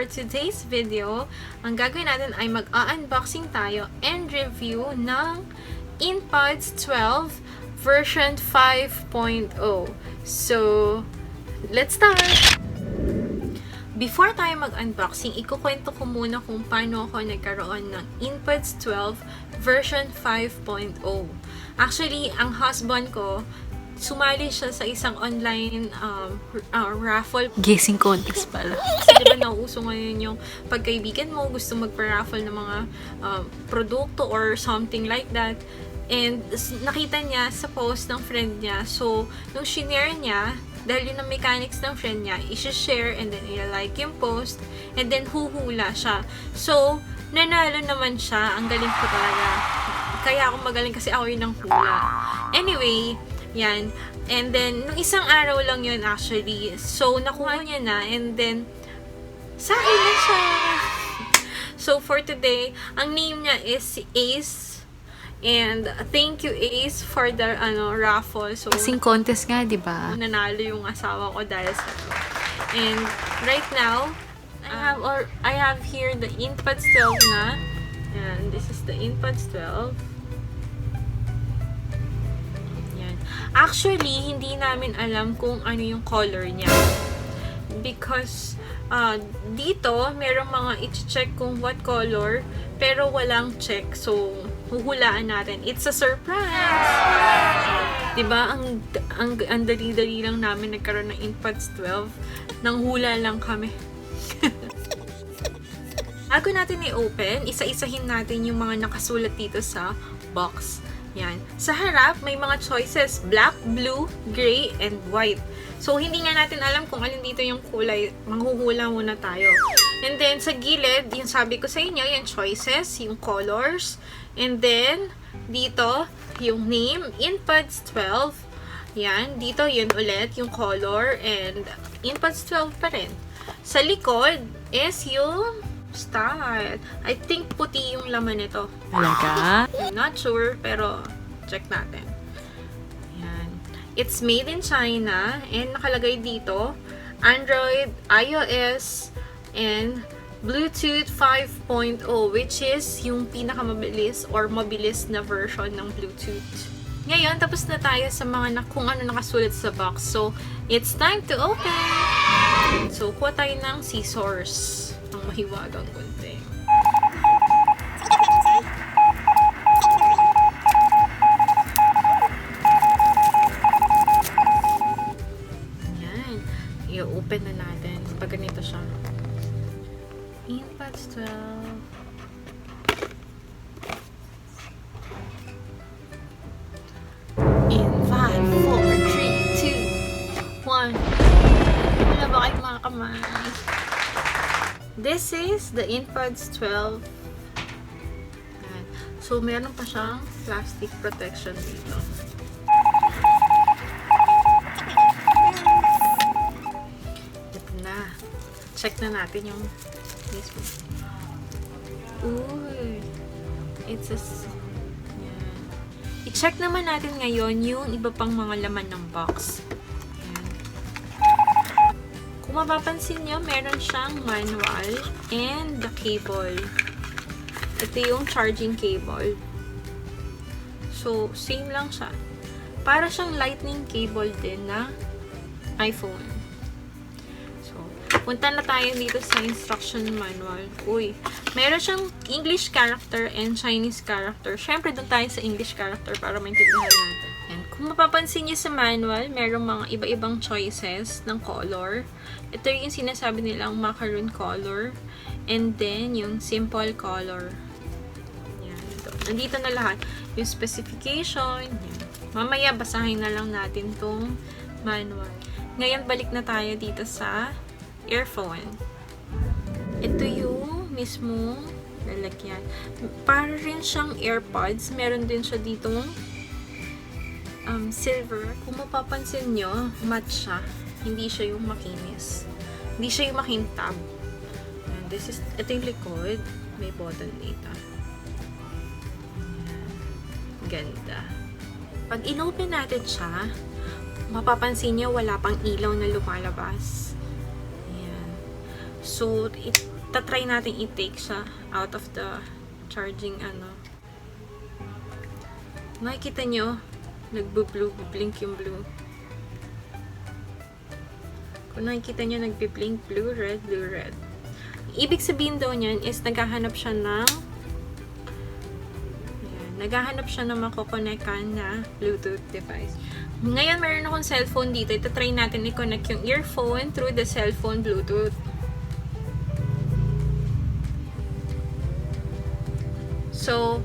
for today's video, ang gagawin natin ay mag-unboxing tayo and review ng Inpods12 version 5.0. So, let's start! Before tayo mag-unboxing, ikukwento ko muna kung paano ako nagkaroon ng Inpods12 version 5.0. Actually, ang husband ko, sumali siya sa isang online raffle. Guessing contest pala. Kasi diba nauuso ngayon yung pagkaibigan mo, gusto magpa-raffle ng mga produkto or something like that. And nakita niya sa post ng friend niya. So, nung shinare niya, dahil yun ang mechanics ng friend niya, i-share and then i-like yung post and then huhula siya. So, nanalo naman siya. Ang galing ko talaga. Kaya ako magaling kasi ako yun ang hula. Anyway, yan. And then, nung isang araw lang yun actually. So, nakuha niya na. And then, sa akin na siya. So, for today, ang name niya is si Ace. And, thank you Ace for the raffle. So, Guessing contest nga, di ba? Nanalo yung asawa ko dahil sa ito. And, right now, I have here the Inpods12 na. And, this is the Inpods12. Actually, hindi namin alam kung ano yung color niya. Because, dito, merong mga i-check kung what color, pero walang check. So, huhulaan natin. It's a surprise! Diba? Ang dali-dali lang namin nagkaroon ng Inpods12. Nang hula lang kami. Bago natin i-open, isa-isahin natin yung mga nakasulat dito sa box. Yan. Sa harap, may mga choices. Black, blue, gray, and white. So, hindi nga natin alam kung alin dito yung kulay. Manghuhula muna tayo. And then, sa gilid, yung sabi ko sa inyo, yung choices, yung colors. And then, dito, yung name, Inpods12. Yan. Dito, yun ulit, yung color. And, Inpods12 pa rin. Sa likod, is yung style. I think puti yung laman nito. Talaga? I'm not sure, pero check natin. Yan. It's made in China and nakalagay dito Android, iOS, and Bluetooth 5.0, which is yung pinakamabilis or mabilis na version ng Bluetooth. Ngayon, tapos na tayo sa mga kung ano nakasulat sa box. So, it's time to open! So, kuha tayo ng scissors. Ang mahiwagang konti. Yan. I-open na natin. Pag ganito siya. Inpods12. In 5, 4, 3, 2, 1. Wala ba kayong mga kamay? This is the Inpods12. So, meron pa siyang plastic protection dito. Ito na. Check na natin yung mismo. Uy. It's a... Yan. I-check naman natin ngayon yung iba pang mga laman ng box. Kung mapapansin nyo, meron siyang manual and the cable. Ito yung charging cable. So, same lang siya. Para siyang lightning cable din na iPhone. So, punta na tayo dito sa instruction manual. Uy, meron siyang English character and Chinese character. Siyempre, doon tayo sa English character para maintindihan natin. And kung mapapansin niyo sa manual, merong mga iba-ibang choices ng color. Ito yung sinasabi nilang macaroon color. And then, yung simple color. Yan. Ito. Nandito na lahat. Yung specification. Yan. Mamaya, basahin na lang natin tong manual. Ngayon, balik na tayo dito sa earphone. Ito yung mismong lalagyan. Para rin siyang AirPods. Meron din siya ditong silver. Kung mapapansin nyo, matte siya. Hindi siya yung makinis. Hindi siya yung makintab. And ito yung likod. May button dito. Ganda. Pag in-open natin siya, mapapansin nyo wala pang ilaw na lumalabas. Ayan. So, tatry natin i-take siya out of the charging Makikita nyo, nagbo-blue, blink yung blue. Kung nakikita nyo, nagbi-blink blue, red, blue, red. Ibig sabihin daw niyan is naghahanap siya ng makokonekan na Bluetooth device. Ngayon, meron akong cellphone dito. Ito-try natin i-connect yung earphone through the cellphone Bluetooth. So,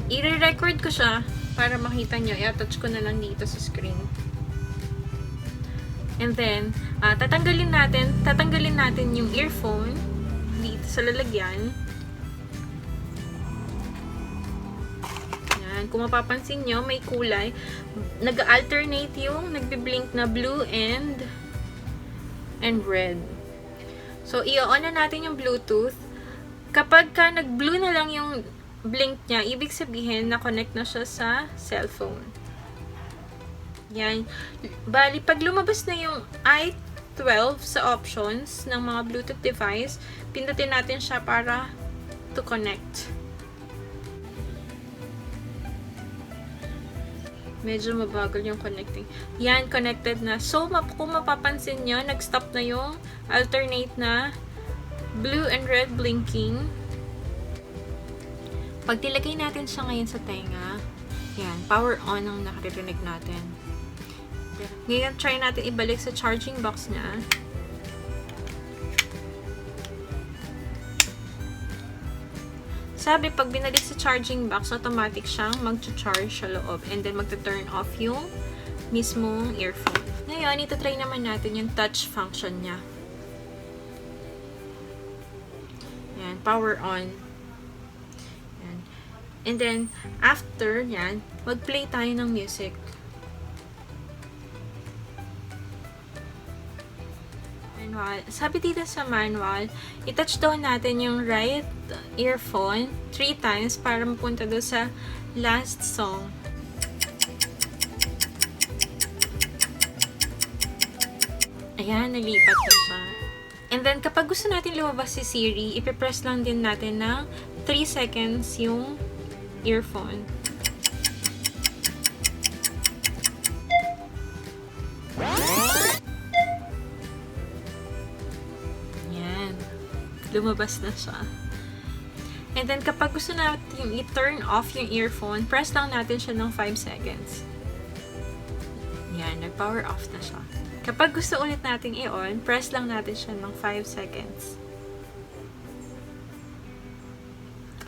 i-record ko siya para makita nyo. I-attach ko na lang dito sa screen. And then, tatanggalin natin yung earphone dito sa lalagyan. Yan. Kung mapapansin nyo, may kulay. Nag-alternate yung nagbi-blink na blue and red. So, i-on na natin yung Bluetooth. Kapag nag-blue na lang yung blink niya, ibig sabihin na connect na siya sa cellphone. Yan. Bali, pag lumabas na yung i12 sa options ng mga Bluetooth device, pindutin natin siya para to connect. Medyo mabagal yung connecting. Yan, connected na. So, kung mapapansin nyo, nag-stop na yung alternate na blue and red blinking. Pag nilagay natin siya ngayon sa tenga, yan, power on ang nakaririnig natin. Ngayon, try natin ibalik sa charging box niya. Sabi, pag binalik sa charging box, automatic siyang mag-charge sa loob. And then, magta-turn off yung mismong earphone. Ngayon, ito-try naman natin yung touch function niya. Yan, power on. And then, after yan, mag-play tayo ng music. Manual. Sabi dito sa manual, i-touch down natin yung right earphone 3 times para mapunta doon sa last song. Ayan, nalipat na siya. And then, kapag gusto natin lumabas si Siri, ipipress lang din natin ng 3 seconds yung earphone. Yan. Lumabas na siya. And then, kapag gusto natin i-turn off yung earphone, press lang natin siya ng 5 seconds. Yan. Nag-power off na siya. Kapag gusto ulit natin i-on, press lang natin siya ng 5 seconds.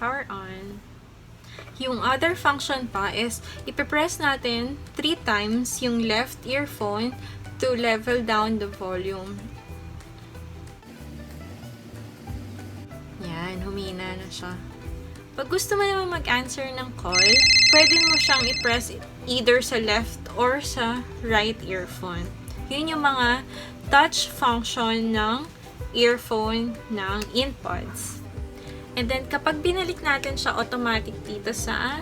Power on. Yung other function pa is, ipipress natin 3 times yung left earphone to level down the volume. Yan, humina na siya. Pag gusto mo naman mag-answer ng call, pwede mo siyang i-press either sa left or sa right earphone. Yun yung mga touch function ng earphone ng Inpods. And then, kapag binalik natin siya automatic dito sa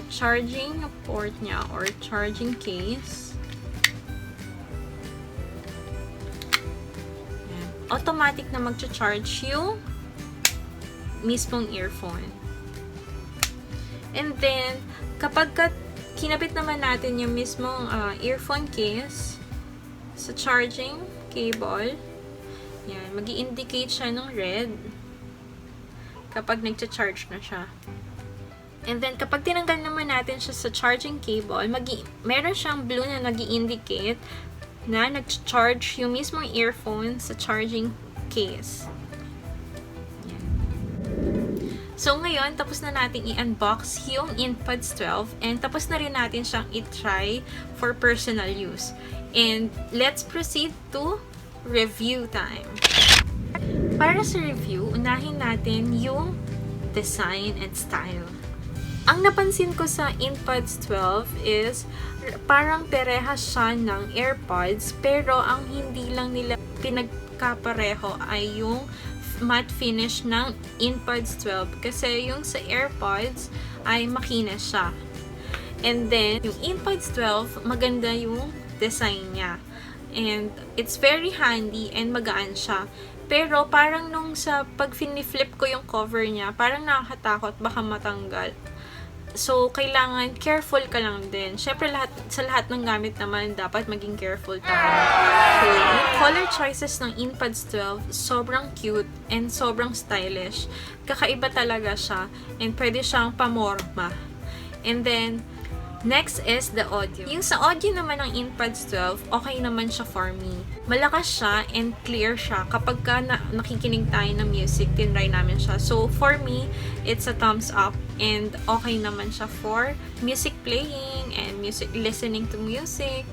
charging port niya or charging case, yan, automatic na mag-charge yung mismong earphone. And then, kapag kinabit naman natin yung mismong earphone case sa charging cable, yan, mag-i-indicate siya ng red kapag nag-charge na siya. And then, kapag tinanggal naman natin siya sa charging cable, meron siyang blue na nag-i-indicate na nag-charge yung mismong earphone sa charging case. Yan. So, ngayon, tapos na natin i-unbox yung Inpods 12 and tapos na rin natin siyang i-try for personal use. And let's proceed to review time. Para sa review, unahin natin yung design and style. Ang napansin ko sa Inpods 12 is parang parehas siya ng AirPods, pero ang hindi lang nila pinagkapareho ay yung matte finish ng Inpods 12 kasi yung sa AirPods ay makina siya. And then, yung Inpods 12, maganda yung design niya. And it's very handy and magaan siya. Pero parang nung sa pag flip ko yung cover niya, parang nakakatakot, baka matanggal. So, kailangan careful ka lang din. Syempre, sa lahat ng gamit naman, dapat maging careful tayo. So, yung color choices ng Inpods12, sobrang cute and sobrang stylish. Kakaiba talaga siya. And pwede siyang pamorma. And then, next is the audio. Yung sa audio naman ng Inpods12, okay naman siya for me. Malakas siya and clear siya. Kapag nakikinig tayo ng music, tinry namin siya. So, for me, it's a thumbs up. And okay naman siya for music playing and listening to music.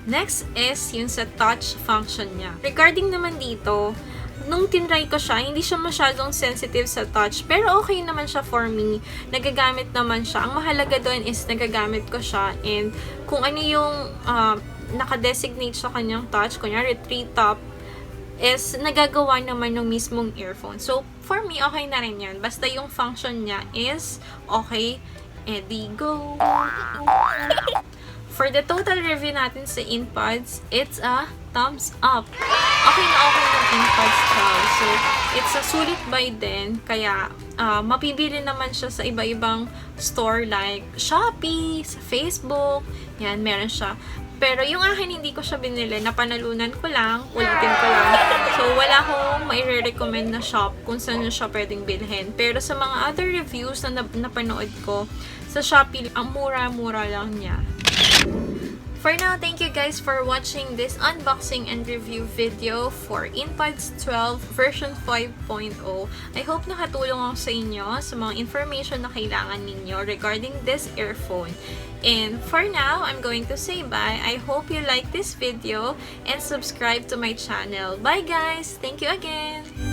Next is yung sa touch function niya. Regarding naman dito, nung tinry ko siya, hindi siya masyadong sensitive sa touch. Pero okay naman siya for me. Nagagamit naman siya. Ang mahalaga doon is nagagamit ko siya. And kung ano yung naka-designate sa kanyang touch, kunyari 3 top, is nagagawa naman ng mismong earphone. So, for me, okay na rin yan. Basta yung function niya is okay. Edi go! For the total review natin sa Inpods, it's a thumbs up. Okay na okay ng Inpods 12. So, it's a sulit buy din. Kaya, mapibili naman siya sa iba-ibang store like Shopee, sa Facebook. Yan, meron siya. Pero yung akin, hindi ko siya binili. Napanalunan ko lang. Ulitin ko lang. So, wala akong mai-recommend na shop kung saan nyo siya pwedeng bilhin. Pero sa mga other reviews na napanood ko, sa Shopee, ang mura-mura lang niya. For now, thank you guys for watching this unboxing and review video for Inpods12 version 5.0. I hope nakatulong ako sa inyo sa mga information na kailangan ninyo regarding this earphone. And for now, I'm going to say bye. I hope you like this video and subscribe to my channel. Bye guys! Thank you again!